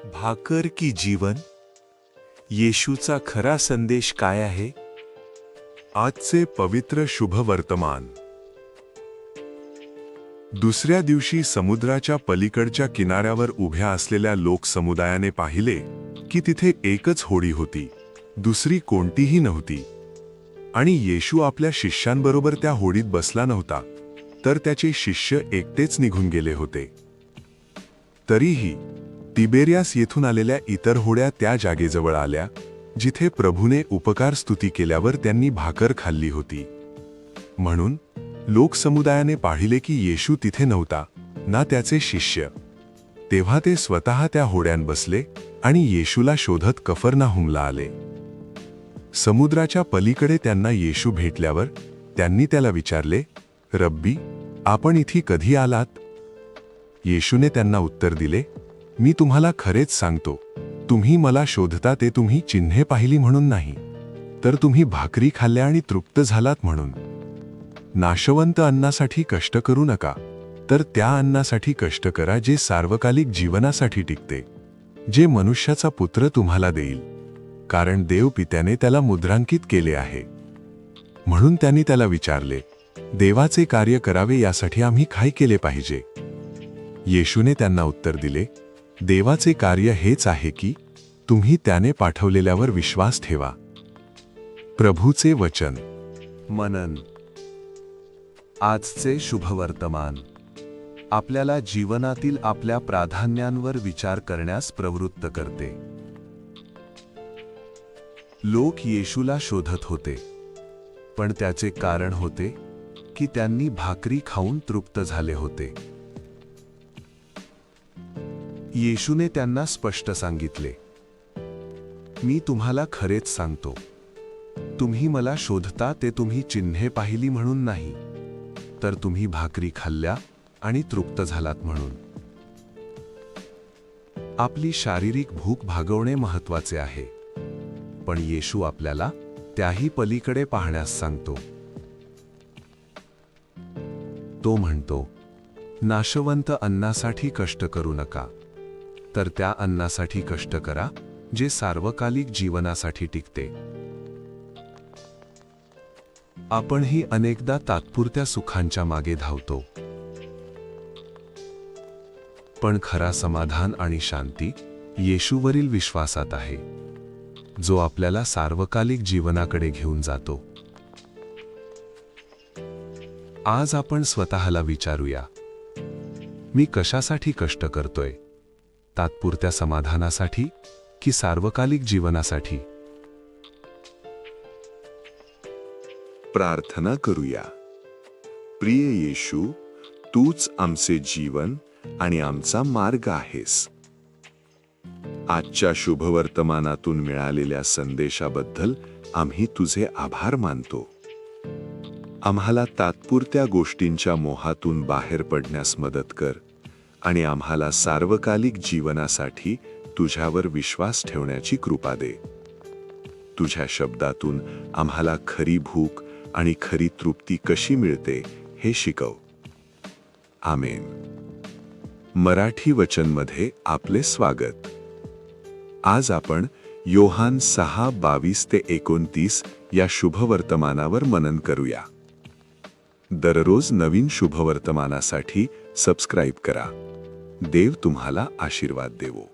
भाकर की जीवन? येशूचा खरा संदेश काय आहे? आजचे पवित्र शुभ वर्तमान. दुसऱ्या दिवशी समुद्राच्या पलीकडच्या किनाऱ्यावर उभ्या असलेल्या लोकसमुदायाने पाहिले की तिथे एकच होडी होती, दुसरी कोणतीही नव्हती. आणि येशू आपल्या शिष्यांबरोबर त्या होडीत बसला नव्हता, तर त्याचे शिष्य एकटेच निघून गेले होते. तरीही तिबेरियास येथून आलेल्या इतर होड्या त्या जागेजवळ आल्या जिथे प्रभूने उपकार स्तुती केल्यावर त्यांनी भाकर खाल्ली होती. म्हणून लोकसमुदायाने पाहिले की येशू तिथे नव्हता, ना त्याचे शिष्य. तेव्हा ते स्वतः त्या होड्यात बसले आणि येशूला शोधत कफरनाहूमला आले. समुद्राच्या पलीकडे त्यांना येशू भेटल्यावर त्यांनी त्याला विचारले, रब्बी, आपण इथे कधी आलात? येशूने त्यांना उत्तर दिले, मी तुम्हाला खरेच सांगतो, तुम्ही मला शोधता ते तुम्ही चिन्हे पाहिली म्हणून नाही, तर तुम्ही भाकरी खाल्ल्या आणि तृप्त झालात म्हणून. नाशवंत अन्नासाठी कष्ट करू नका, तर त्या अन्नासाठी कष्ट करा जे सार्वकालिक जीवनासाठी टिकते, जे मनुष्याचा पुत्र तुम्हाला देईल. कारण देव पित्याने त्याला मुद्रांकित केले आहे. म्हणून त्यांनी त्याला विचारले, देवाचे कार्य करावे यासाठी आम्ही काय केले पाहिजे? येशूने त्यांना उत्तर दिले, देवाचे कार्य हेच आहे की तुम्ही त्याने पाठवलेल्यावर विश्वास ठेवा. प्रभूचे वचन. मनन. आजचे शुभवर्तमान आपल्याला जीवनातील आपल्या प्राधान्यांवर विचार करण्यास प्रवृत्त करते. लोक येशूला शोधत होते, पण त्याचे कारण होते की त्यांनी भाकरी खाऊन तृप्त झाले होते. येशूने त्यांना स्पष्ट सांगितले, मी तुम्हाला खरेच सांगतो, तुम्ही मला शोधता ते तुम्ही चिन्हे पाहिली म्हणून नाही, तर तुम्ही भाकरी खाल्ल्या आणि तृप्त झालात म्हणून. आपली शारीरिक भूक भागवणे महत्वाचे आहे, पण येशू आपल्याला त्याही पलीकडे पाहण्यास सांगतो. तो म्हणतो, नाशवंत अन्नासाठी कष्ट करू नका, तर त्या अन्नासाठी कष्ट करा जे सार्वकालिक जीवनासाठी टिकते. आपणही अनेकदा तात्पुरत्या सुखांच्या मागे धावतो, पण खरा समाधान आणि शांती येशूवरील विश्वासात आहे, जो आपल्याला सार्वकालिक जीवनाकडे घेऊन जातो. आज आपण स्वतःला विचारूया, मी कशासाठी कष्ट करतोय? तात्पुरत्या समाधानासाठी की सार्वकालिक जीवनासाठी? प्रार्थना करूया. प्रिय येशू, तूच आमचे जीवन आणि आमचा मार्ग आहेस. आजच्या शुभवर्तमानातून मिळालेल्या संदेशाबद्दल आम्ही तुझे आभार मानतो. आम्हाला तात्पुरत्या गोष्टींच्या मोहातून बाहेर पडण्यास मदत कर आणि आम्हाला सार्वकालिक जीवनासाठी तुझ्यावर विश्वास ठेवण्याची कृपा दे. तुझ्या शब्दातून आम्हाला खरी भूक आणि खरी तृप्ती कशी मिळते हे शिकव. आमेन. मराठी वचनमध्ये आपले स्वागत. आज आपण योहान 6:22-29 या शुभवर्तमानावर मनन करूया. दररोज नवीन शुभवर्तमानासाठी सबस्क्राईब करा. देव तुम्हाला आशीर्वाद देवो.